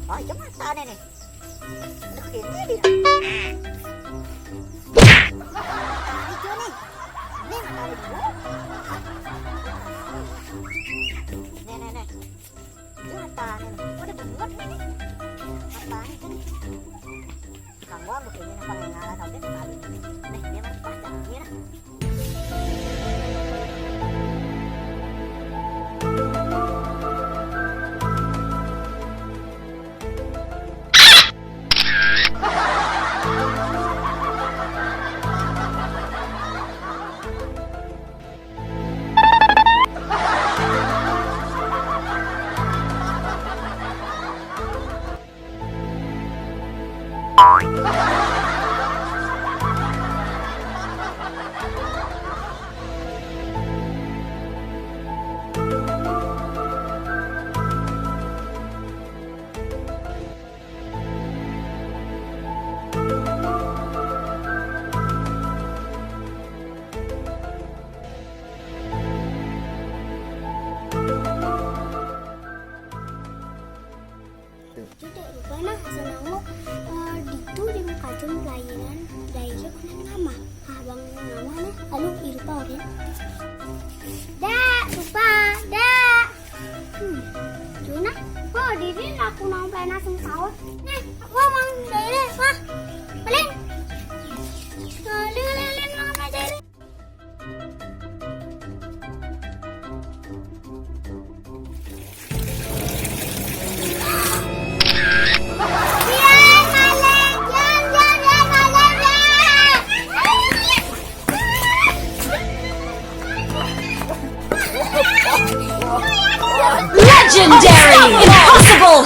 Oh, itu mata nih. Aduh, ini dia. Mata hijau nih. Ini mata hijau. Nih. Itu mata nih. Udah buat ini. Mata hijau nih. Kamu begini nih kalau ngalah tapi sekali ini. Nih, dia mah pas caranya. Tidak lupa nah senang ditu di muka jam layanan daerah mana nama abang nama nih lalu irupa orang dah lupa dah Juna kok diri aku nong pena sing sahur nih aku mang daerah wah paling lilin nama daerah Legendary! Impossible!